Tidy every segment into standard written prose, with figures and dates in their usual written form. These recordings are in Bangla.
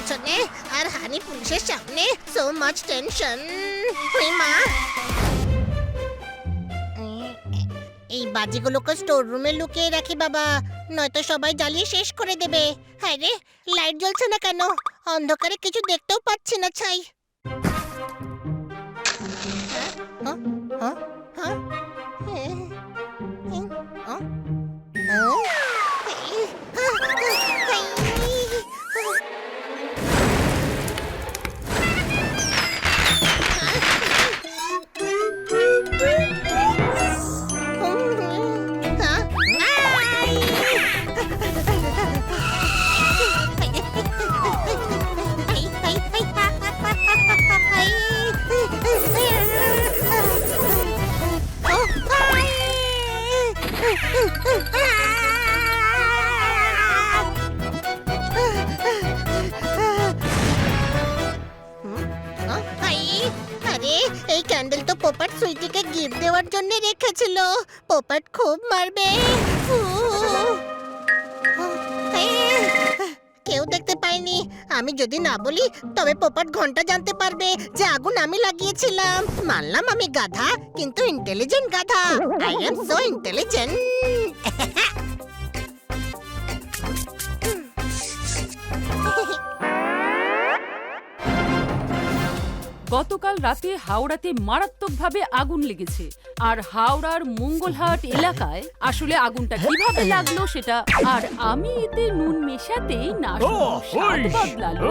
পেছনে আর হানি পুলিশের সামনে। So much tension. মা, এই বাজিগুলোকে স্টোর রুমে লুকিয়ে রাখি বাবা, নয়তো সবাই জ্বালিয়ে শেষ করে দেবে। হ্যাঁ রে, লাইট জ্বলছে না কেন? অন্ধকারে কিছু দেখতেও পাচ্ছি না। ছাই। হ্যাঁ? হ্যাঁ? হ্যাঁ? আরে, এই ক্যান্ডেল তো পোপাট সুইটিকে গিফট দেওয়ার জন্য রেখেছিল। পোপাট খুব মারবে। কেউ দেখতে পাইনি। আমি যদি না বলি তবে পোপাট ঘন্টা জানতে পারবে যে আগুন আমি লাগিয়েছিলাম। মানলাম আমি গাধা, কিন্তু ইন্টেলিজেন্ট গাধা। I am so intelligent. গতকাল রাতে হাওড়াতে মারাত্মকভাবে আগুন লেগেছে। আর হাওড়ার মঙ্গলহাট এলাকায় আসলে আগুনটা কিভাবে লাগলো সেটা, আর আমি এতে নুন মেশাতেই না স্বাদ বদলালো,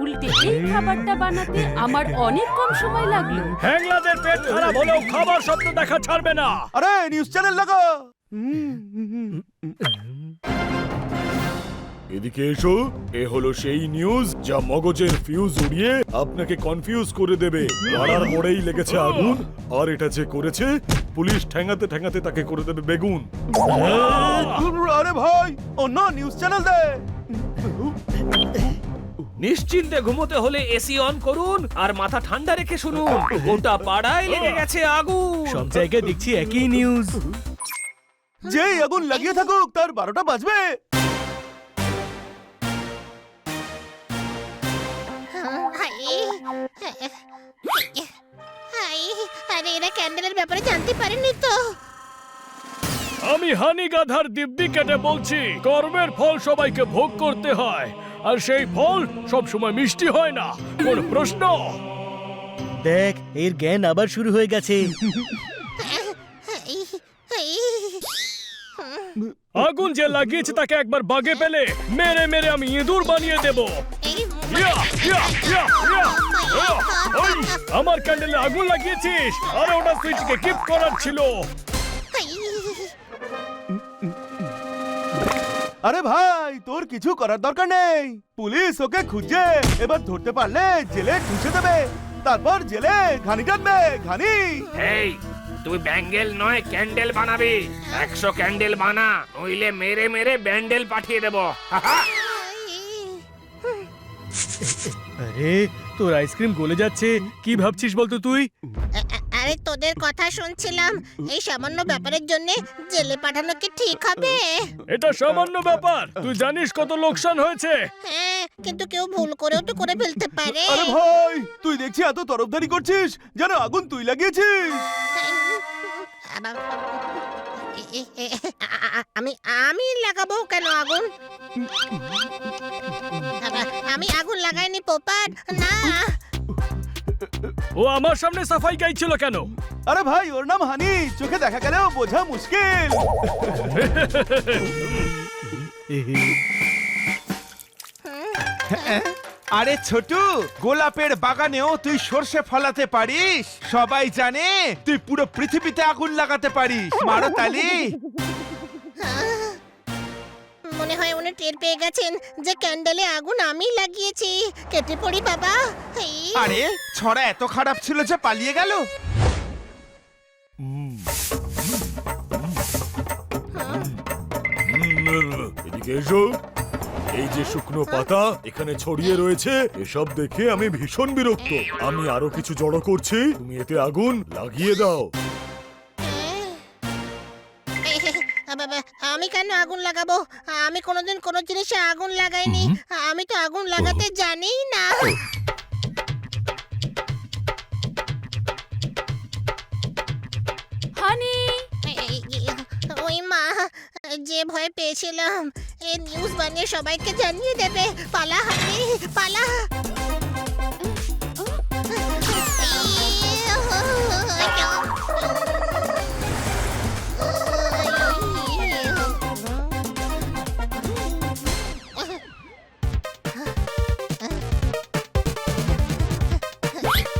উল্টে এই খাবারটা বানাতে আমার অনেক কম সময় লাগলো। হ্যাংলাদের পেট খারাপ হলেও খাবার স্বপ্ন দেখা ছাড়বে না। আরে নিউজ চ্যানেল লাগো। এদিকে এসো। এ হলো সেই নিউজ যা মগজের ফিউজ উড়িয়ে আপনাকে কনফিউজ করে দেবে। পাড়ার মোড়েই লেগেছে আগুন, আর এটা যে করেছে পুলিশ ঠ্যাঙাতে ঠ্যাঙাতে তাকে করে দেবে বেগুন। আরে ভাই, অন্য নিউজ চ্যানেল দে। নিশ্চিন্তে ঘুমোতে হলে এসি অন করুন আর মাথা ঠান্ডা রেখে শুনুন। গোটা পাড়ায় লেগে গেছে আগুন। সব জায়গায় দেখছি একই নিউজ। যেই আগুন লাগিয়ে থাকুক তার 12টা বাজবে। আরে, এরা ক্যান্ডেলের ব্যাপারে জানতে পারেনি তো? আমি হানি গাধার দিব্যি কেটে বলছি, কর্মের ফল সবাইকে ভোগ করতে হয়, আর সেই ফল সব সময় মিষ্টি হয় না। কোন প্রশ্ন? দেখ, এর জ্ঞান আবার শুরু হয়ে গেছে। আগুন যে লাগিয়েছে তাকে একবার বাগে পেলে মেরে মেরে আমি ইঁদুর বানিয়ে দেব। আমার ক্যান্ডেলে আগুন লাগিয়েছিস, আর ওটা সুইচকে কিপ করার ছিল। আরে ভাই, তোর কিছু করার দরকার নেই। পুলিশ ওকে খুঁজছে, এবার ধরতে পারলে জেলে ঠুসে দেবে, তারপর জেলে ঘানি টানবে। ঘানি। এই, তুই ব্যাঙ্গেল নয় ক্যান্ডেল বানাবি। 100 ক্যান্ডেল বানা, নইলে মেরে মেরে ব্যান্ডেল পাঠিয়ে দেব। আরে, তোর আইসক্রিম গলে যাচ্ছে, কি ভাবছিস বলতো তুই? আরে, তোদের কথা শুনছিলাম। এই সামান্য ব্যাপারের জন্য জেলে পাঠানো কি ঠিক হবে? এটা সামান্য ব্যাপার, তুই জানিস কত লোকসান হয়েছে। হ্যাঁ, কিন্তু কেউ ভুল করেও তো করে ফেলতে পারে। আরে ভাই, তুই দেখছি এত তরফদারি করছিস যেন আগুন তুই লাগিয়েছিস। আমি লাগাবো কেন আগুন? আমি আগুন লাগাইনি পোপাট, না। ও আমার সামনে সাফাই গাইছিল কেন? আরে ভাই, ওর নাম হানি, চোখে দেখা গেলেও বোঝা মুশকিল। আরে ছোটু, গোলাপের বাগানেও তুই সর্ষে ফলাতে পারিস। সবাই জানে তুই পুরো পৃথিবীতে আগুন লাগাতে পারিস। মারো তালি। মনে হয় উনি টের পেয়ে গেছেন যে ক্যান্ডেলে আগুন আমি লাগিয়েছি। কেটে পড়ি বাবা। আরে, ছড়া এত খারাপ ছিল যে পালিয়ে গেল। এদিকে এসো। এই যে শুকনো পাতা এখানে ছড়িয়ে রয়েছে, এসব দেখে আমি ভীষণ বিরক্ত। আমি আরো কিছু জড়ো করছি, তুমি এতে আগুন লাগিয়ে দাও। আমি কেন কেন আগুন লাগাবো? আমি কোনোদিন কোনো জিনিসে আগুন লাগাইনি। আমি তো আগুন লাগাতে জানিই না। হানি, ওই মা, যে ভয় পেয়েছিলাম, এই নিউজ বানিয়ে সবাইকে জানিয়ে দেবে। পালা হানি, পালা।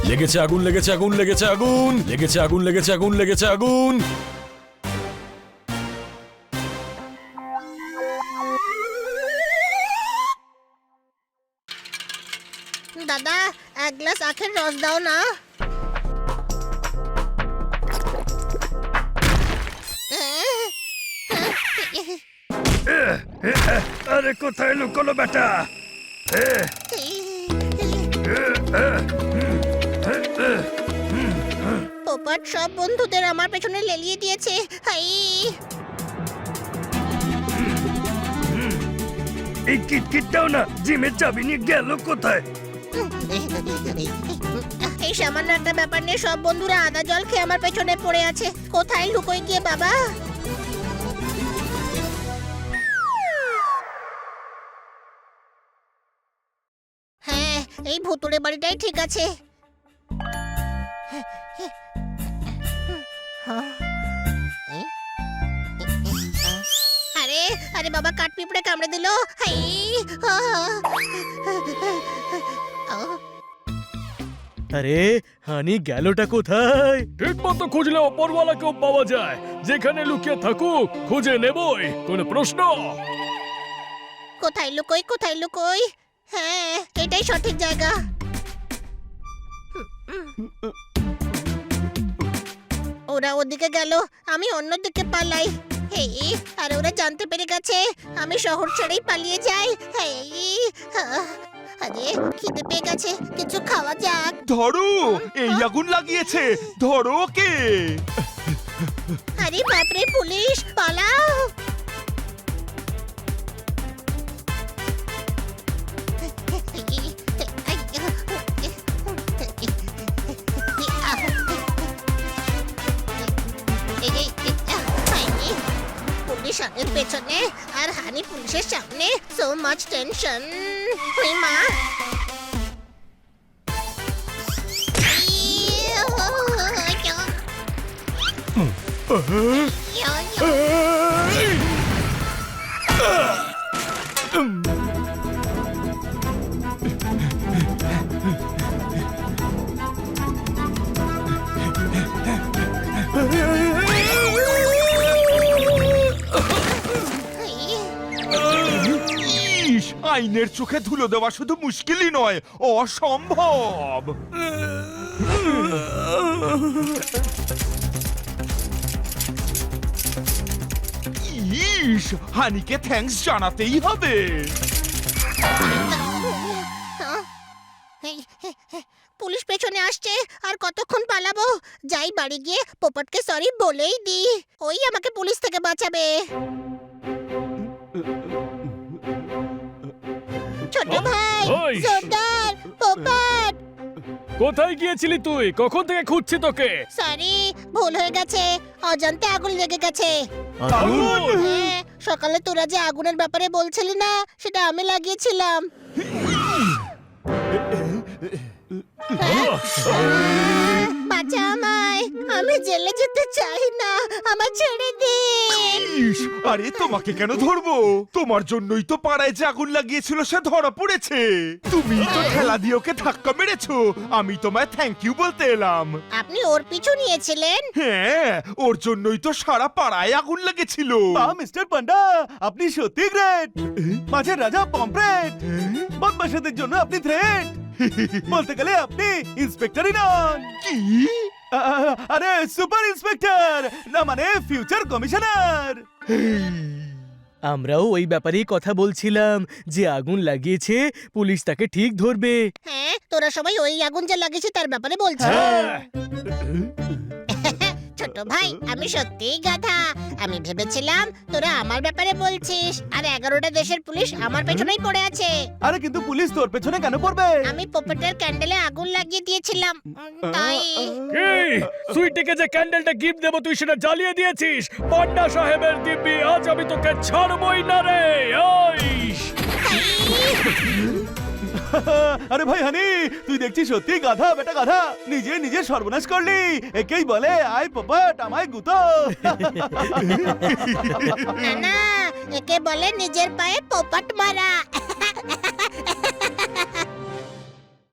লেগেছে আগুন, লেগেছে আগুন, লেগেছে আগুন, লেগেছে আগুন, লেগেছে আগুন, লেগেছে আগুন। দাদা, এক গ্লাস আখের রস দাও না। আরে কোথায় লুকোলো বেটা? পোপট সব বন্ধুদের আমার পেছনে লেলিয়ে দিয়েছে। হাই, এই কিটকিটটাও না জিমের চাবি নিয়ে গেল কোথায়? এই সামান্য একটা ব্যাপার নিয়ে সব বন্ধুরা আদা জল খেয়ে আমার পেছনে পড়ে আছে। কোথায় লুকোই গিয়ে বাবা? হ্যাঁ, এই ভুতুড়ে বাড়িটাই ঠিক আছে। আরে আরে বাবা, কাঠ পিঁপড়ে কামড়ে দিল। হাই, আরে হানি গেলটা কোথায়? ঠিক মতো খুঁজলে ওপরওয়ালাকেও পাওয়া যায়। যেখানে লুকিয়ে থাকুক খুঁজে নেবই, কোনো প্রশ্ন? কোথায় লুকোই, কোথায় লুকোই? হ্যাঁ, এটাই সঠিক জায়গা। ওরা ওদিকে গেল, আমি অন্যদিকে পালাই। হেই, আর ওরা জানতে পেরে গেছে আমি শহর ছেড়েই পালিয়ে যাই। হেই, আরে খিদে পেয়ে গেছে, কিছু খাওয়া যাক। ধরো, এই আগুন লাগিয়েছে, ধরো ওকে। আরে বাপরে, পুলিশ, পালাও! পুলিশ হানির পেছনে আর হানি পুলিশের সামনে। So much tension. ওই মা, ইস, আইনের চোখে ধুলো দেওয়া শুধু মুশকিলই নয়, অসম্ভব। ইস, হানিকে থ্যাঙ্কস জানাতেই হবে। পুলিশ পেছনে আসছে, আর কতক্ষণ পালাবো? যাই বাড়ি গিয়ে পোপটকে সরি বলেই দি, ওই আমাকে পুলিশ থেকে বাঁচাবে। ছোট ভাই, ওই! সর্দার, পোপট, কোথায় গিয়েছিলি তুই? কখন থেকে খুঁজছি তোকে। সরি, ভুল হয়ে গেছে। অজান্তে আগুন লেগে গেছে। আগুন? হ্যাঁ, সকালে তোরা যে আগুনের ব্যাপারে বলছিলি না, সেটা আমি লাগিয়েছিলাম। বাঁচা আমায়, আমি জেলে যেতে চাই না, আমার ছেড়ে দিন। ইস, আরে তোমাকে কেন ধরবো? তোমার জন্যই তো পাড়ায় যে আগুন লাগিয়েছিল সে ধরা পড়েছে। তুমি তো ঠেলা দিয়ে ওকে ধাক্কা মেরেছো। আমি তোমায় থ্যাংক ইউ বলতে এলাম। আপনি ওর পিছু নিয়েছিলেন? হ্যাঁ, ওর জন্যই তো সারা পাড়ায় আগুন লেগেছিল। বাহ মিস্টার পান্ডা, আপনি সত্যি গ্রেট। মাঝের রাজা পম্পলেট, বদমাশদের জন্য আপনি থ্রেট। বলতে গেলে আপনি ইন্সপেক্টরই নন। কি? আরে সুপার ইন্সপেক্টর, না মানে ফিউচার কমিশনার। আমরাও ওই ব্যাপারেই কথা বলছিলাম যে আগুন লাগিয়েছে, পুলিশ তাকে ঠিক ধরবে। হ্যাঁ, তোরা সবাই ওই আগুন যে লাগিয়েছে তার ব্যাপারে বলছিস। ছোট ছোট ভাই আমি সত্যিই গাধা। আমি ভেবেছিলাম তোরা আমার ব্যাপারে বলছিস, আর 11টা দেশের পুলিশ আমার পেছনেই পড়ে আছে। আরে কিন্তু পুলিশ তোর পেছনে কেন পড়বে? আমি পপেটের ক্যান্ডেলে আগুন লাগিয়ে দিয়েছিলাম, তাই। এই সুইটিকে যে ক্যান্ডেলটা গিফট দেবো তুই সেটা জ্বালিয়ে দিয়েছিস। পান্ডা সাহেবের দিব্যি, আজ আমি তোকে ছাড়বই না রে। ওই আরে ভাই হানি, তুই দেখছিস সত্যি গাধা, বেটা গাধা। নিজে সর্বনাশ করলি। একেই বলে আয় পপট আমায় গুতো। না না, একে বলে নিজের পায়ে পোপট মারা।